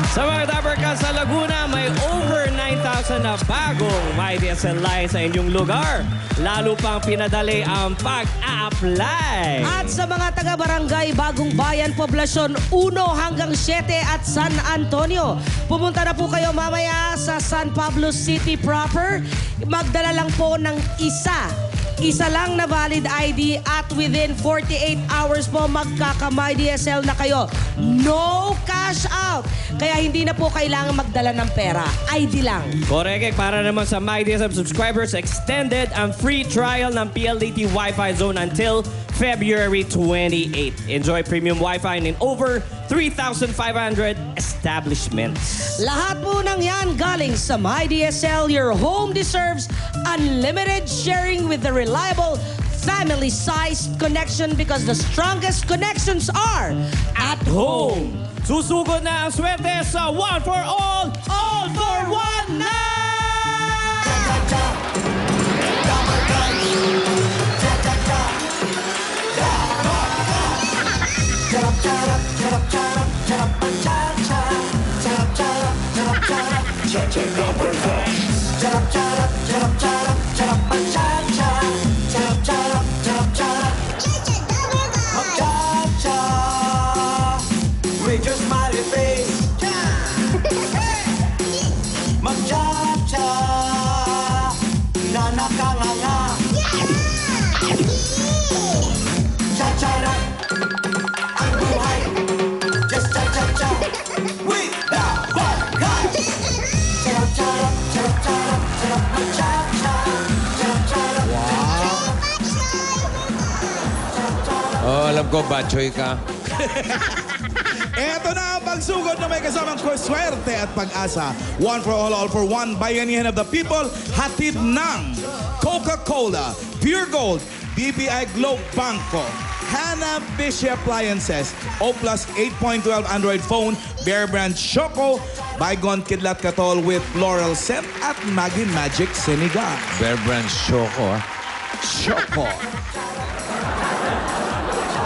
Sa mga Dabarkas sa Laguna, may over 9,000 na bagong MyDSL line sa inyong lugar. Lalo pang pinadali ang pag-a-apply. At sa mga taga-barangay Bagong Bayan, Poblasyon 1 hanggang 7 at San Antonio. Pumunta na po kayo mamaya sa San Pablo City proper. Magdala lang po ng isa lang na valid ID at within 48 hours po magkaka-MyDSL na kayo. No cash out. Kaya hindi na po kailangan magdala ng pera. ID lang. Correct. Para naman sa MyDSL subscribers, extended ang free trial ng PLDT Wi-Fi Zone until February 28. Enjoy premium Wi-Fi in over 3,500 establishments. Lahat po ng yan galing sa MyDSL. Your home deserves unlimited sharing with the reliable family-sized connection because the strongest connections are at home. Susugod na ang swerte sa One for All for One na! With your smiley face, mag-cha-cha, na nakanganga. Cha-cha-ra, ang buhay, just cha-cha-cha, with the barangay. Charap-charap, charap-charap, charap mag-cha-cha, charap-charap, Oh, alam ko, batchoy ka. Eto na ang pagsugod na may kasamang swerte at pag-asa. One for all for one. Bayanihan of the people. Hatid ng Coca-Cola, Pure Gold, BPI Globe Banco, Hanabishi Appliances, O Plus 8.12 Android phone, Bear Brand Choco, Bygone Kidlat Katol with Floral Scent at Maggi Magic Sinigang. Bear Brand Choco, ah. Choco.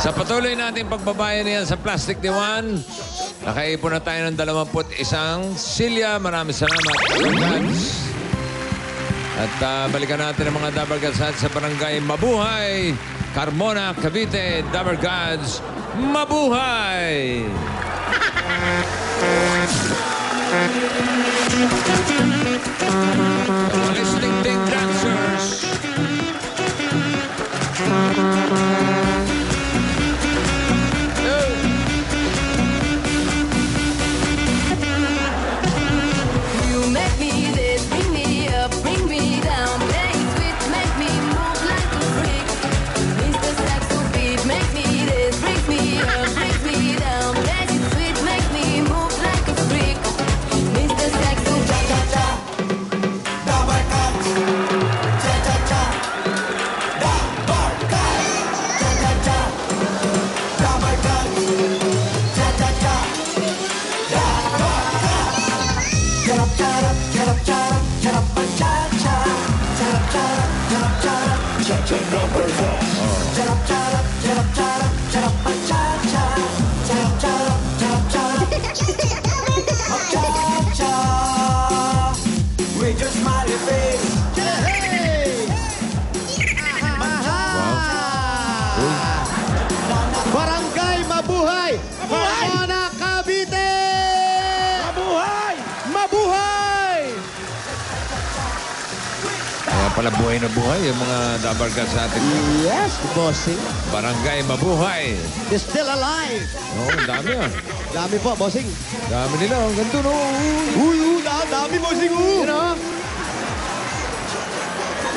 Sa patuloy natin pagbabayan niyan sa Plastic Diwan, nakaipon na tayo ng 21 silya. Maraming salamat. Dabargads. At balikan natin ang mga Dabargads sa barangay Mabuhay, Carmona, Cavite. Dabargads, mabuhay! Listening Ding Dancers. You make me this, bring me up, bring me down, make it sweet, make me move like a freak. Mr. Saxo beat, make me this, bring me up, bring me down, make it sweet, make me move like a freak. Mr. Saxo, cha-cha-cha, Dabarkads, cha-cha-cha, Dabarkads, cha-cha-cha, Dabarkads, cha-cha-cha, Dabarkads. Charap, charap, charap, charap, cha-cha, charap, charap, charap, charap, cha-cha number four. Charap, charap, charap, charap, charap, cha-cha, charap, charap, charap, charap, cha-cha, with your smiley face. Barangay Mabuhay! Carmona, Cavite! Mabuhay! Mabuhay! Kaya pala buhay na buhay yung mga Dabargads sa atin. Yes, bossing. Barangay Mabuhay. Is still alive. Oo, ang dami ah. Dami po, bossing. Dami nila. Ang ganito, no? Dami, bossing. You know?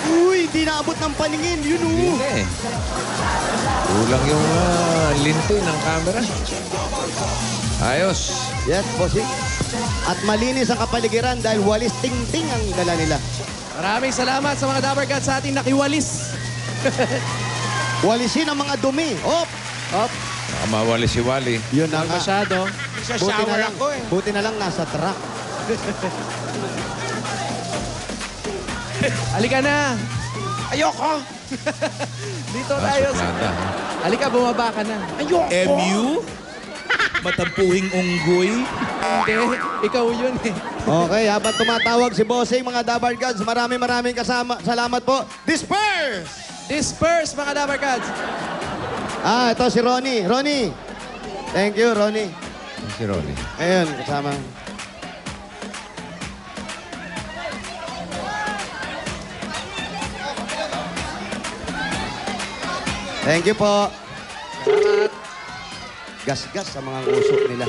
Uy, di naabot ng paningin. Yun, Hindi eh. Kulang yung linti ng camera. Ayos. Yes, bossing. At malinis ang kapaligiran dahil walis ting-ting ang dala nila. Maraming salamat sa mga Dabargads sa ating nakiwalis. Walisin ang mga dumi. Op! Op! Baka mawali si Wally. Yun na Huwag nga. masyado. Buti na lang nasa truck. Halika na. Ayoko. Dito tayo. Suplada. Halika, bumaba ka na. Ayoko. MU, Matampuhing unggoy. Hindi, ikaw yun eh. Okay, habang tumatawag si Bossing, mga Dabar Gods, maraming salamat po. Disperse! Disperse, mga Dabar Gods. Ito si Ronnie. Ronnie. Thank you, Ronnie. Si Ronnie. Ayun, kasama. Thank you po. Salamat. Gas-gas sa mga usok nila.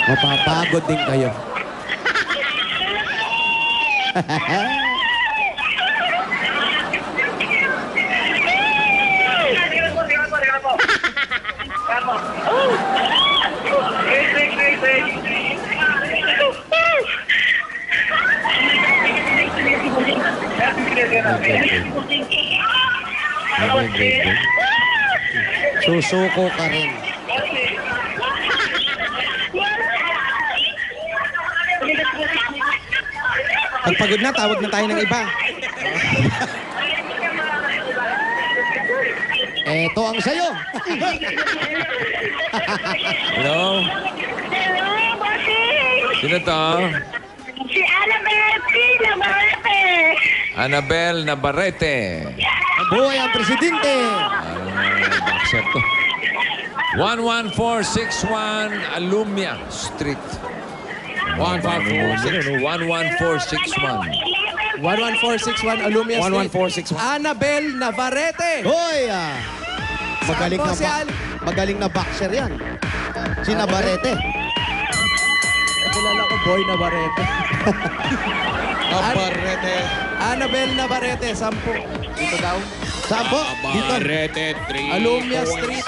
Mapapagod din kayo. Susuko ka rin. Pag pagod na, tawag na tayo ng iba. Eto ang sayo. Hello? Hello, bossing! Sino to? Si Annabelle P. Navarrete! Annabel Navarrete. Buhay ang presidente. Boxer to. 11461 Alumia Street. 11461. 11461 Alumia Street. 11461. Annabel Navarrete. Hoy! Magaling Saan na, po si Al- magaling na boxer yan. Si Navarrete. Kilala ko, Boy Navarrete. Navarrete. Annabel Navarrete, 10. Dito daw. Saan po? Dito. Navarrete 3 Alumia Street.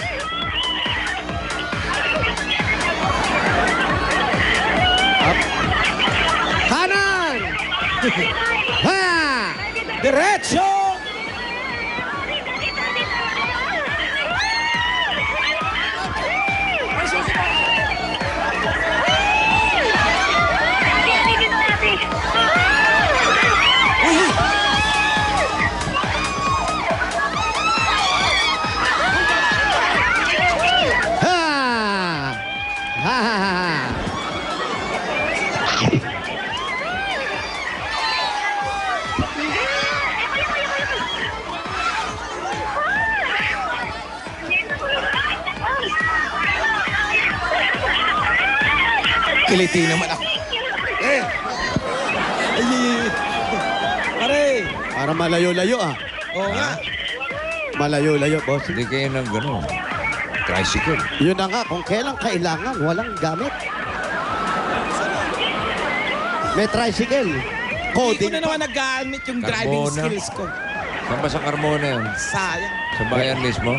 Kanan! Ha! Diretso! Ha! Ha! Ha! Ha! Kiliti naman ako. Pare! Para malayo-layo Oo nga. Malayo-layo, boss. Hindi kayo ng gano'n. Tricycle. Yun na nga, kung kailan kailangan, walang gamit. May tricycle. Hindi ko Coding na pa. naman nagamit yung driving Carmona. skills ko. Saan ba sa Carmona yun? Sayang. Sa bayan mismo?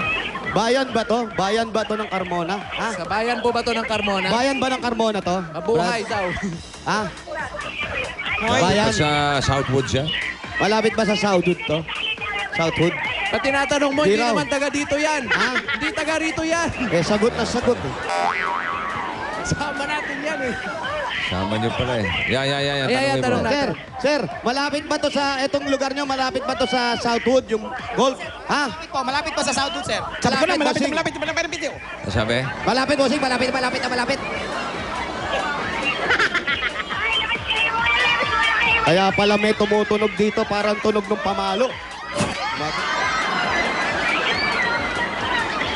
Bayan ba to? Bayan ba to ng Carmona? Ha? Sa bayan po ba to ng Carmona? Bayan ba ng Carmona to? Mabuhay daw. Ha? Ba Bayan? sa Southwood siya? Malapit ba sa Southwood to? Southwood? Pag tinatanong mo, hindi Di raw. naman taga dito yan. Ha? Hindi taga rito yan. Eh, sagot na sagot. Sama natin yan eh. Sama niyo pala eh. Yan. Ayan, tanong mo. natin. Sir, malapit ba to sa, etong lugar nyo, malapit ba to sa Southwood, yung golf? Ha? Malapit pa sa Southwood, sir. Sabi ko na, malapit, malapit. Ano sabi? Malapit, bossing, malapit. Kaya pala may tumutunog dito, parang tunog ng pamalo.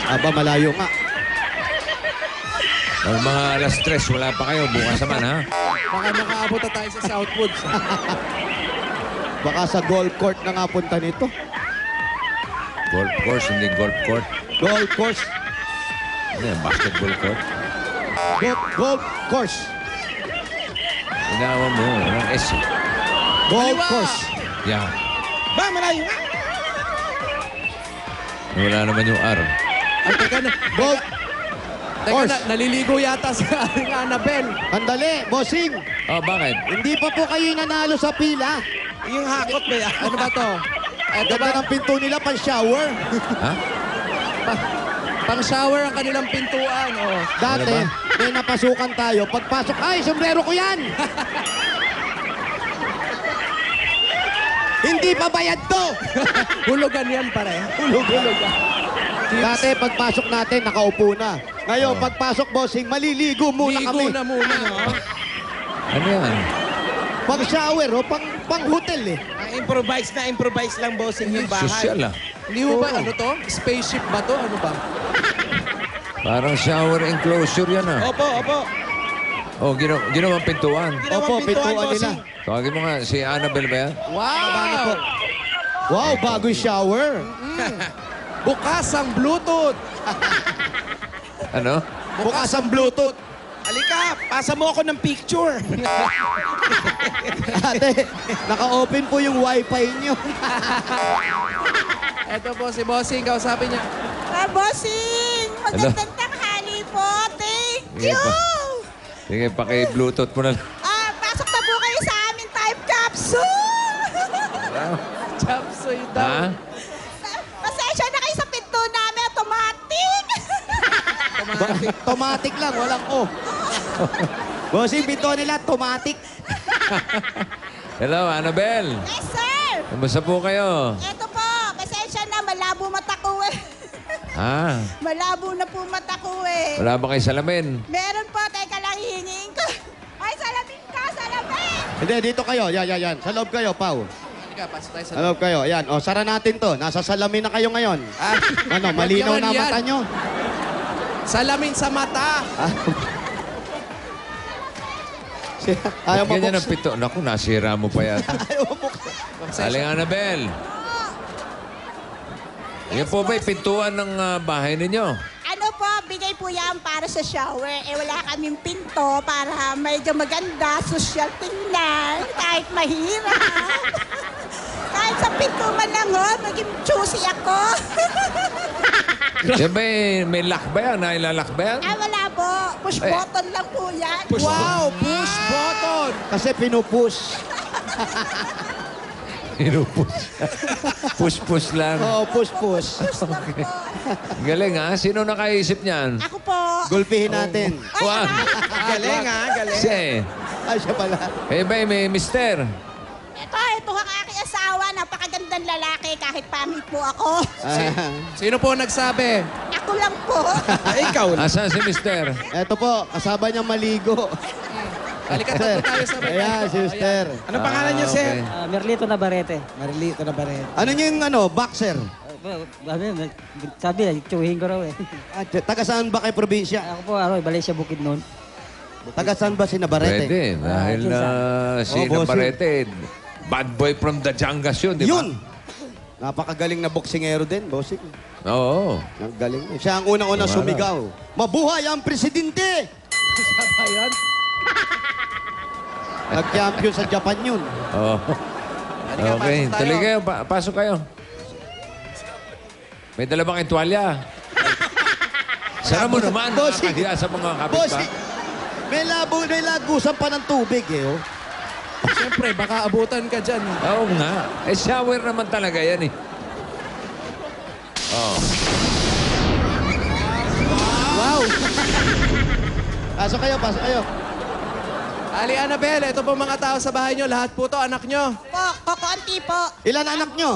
Aba, malayo nga. Ang mga alas 3, wala pa kayo. Bukas naman, ha? Baka makaabot na tayo sa Southwoods. Baka sa golf court na nga punta nito. Golf course, hindi golf court. Golf course. Ano yan, basketball court? Golf course. Inawa mo, walang S. eh. Golf course. Yan. Ba, malayo nga. Wala naman yung R. Ay, teka na. Golf. Teka Course. na, naliligo yata si Aling Annabel. Andali, bossing. Oh, bakit? Hindi pa po kayo nanalo sa pila. Yung hakot ba yan? Ano ba to? Ito ba? Ganda ng pinto nila, pan-shower. Ha? Pang-shower ang kanilang pintuan. Oh. Dati, may napasukan tayo. Pagpasok, ay, sombrero ko yan! Hindi pa bayad to! Hulugan yan pare. Hulog-hulog. Dati, pagpasok natin, nakaupo na. Ngayon, pagpasok, bossing, maliligo muna Ligo kami. na muna. Oh. Ano yan? Pang-shower, oh, pang-hotel eh. improvise lang bossing yung bahay. Social ah. Hindi mo ba ano to? Spaceship ba to? Ano ba? Parang shower enclosure yan ah. Opo. Oh, ginawang pintuan. Opo, pintuan nila. Tawagin mo nga, si Annabelle ba yan? Wow! Wow, bagong shower. Bukas ang Bluetooth. Ano? Bukas ang Bluetooth. Halika, pasa mo ako ng picture. Ate, naka-open po yung wifi nyo. Eto po si Bossing, kausapin niya. Bossing! Magandang tanghali po. Thank Sige you! pa. Sige, paki-bluetooth mo na lang. Pasok na po kayo sa aming time capsule! Chapsoy daw. Ha? Pasensya na kayo sa pinto namin. Automatic! Automatic lang, walang o. Bossing, pinto nila, automatic. Hello, Annabelle. Yes, sir! Kumusta po kayo? Eto po, pasensya na. Malabo mata ko eh. Ha? Malabo na po mata ko eh. Wala ba kayo salamin? Meron po, teka lang hihingin ko. Ay, salamin ka, salamin! Hindi, dito kayo. Yan. Sa loob kayo, Pau. Halika, pasok tayo sa Sa loob kayo. Yan. O, sara natin to. Nasa salamin na kayo ngayon. Ano, malinaw na Yan. mata nyo? Salamin sa mata. Ayaw Ganyan ang mabuksan. pito. Naku, nasira mo pa yan. Ayaw mabuksan. Aling Annabelle. Yan po ba yung pintuan ng bahay ninyo? Ano po, bigay po yan para sa shower. Wala kaming pinto para medyo maganda, social tingnan, kahit mahirap. Kahit sa pinto man lang, maging choosy ako. Yan ba may lock ba yan? Nailalak ba yan? Wala po. Push button lang po yan. Wow, push button. Kasi pinupush. Pinupush. Push-push lang. Oo, push. Galing ha? Sino nakaisip niyan? Ako po. Gulpihin natin. Wow. Galing galing. Kasi, Ay, siya pala. may mister. Ito ang aking asawa. Napakagandang lalaki kahit pangit po ako. Sino po nagsabi? Ako lang po. Ikaw. Asan si mister? Eto po, kasama niya maligo. Halika, Sir. tatlo tayo sa may Ayan, si Mister. Ano pangalan niyo, sir? Okay. Merlito Navarrete. Marilito na ba rin? Ano niyo yung boxer? Sabi, tsuhin ko raw eh. Taga saan ba kay probinsya? Ako po, Valencia Bukidnon. Taga saan ba si Navarrete? Pwede. Dahil si bossing. Navarrete, bad boy from the Jangas yun, di ba? Yun! Napakagaling na boksingero din, bossing. Oo. Ang galing. Siya ang unang-unang Tumara. sumigaw. Mabuhay ang presidente! Ayan. Nag-champion sa Japan yun. Oo. Halika, Okay, pasok tayo. tuloy kayo. Pasok kayo. May dala bang tuwalya? Sara mo naman, Bossing. nakakahiya sa mga Bossing! kapitbahay. May lagusan pa ng tubig eh, oh. Siyempre, baka abutan ka dyan. Oo nga. Shower naman talaga yan eh. Oh. Wow! Pasok kayo. Ali Annabelle, ito po mga tao sa bahay nyo. Lahat po to, anak nyo. Po, konti po. Ilan anak nyo?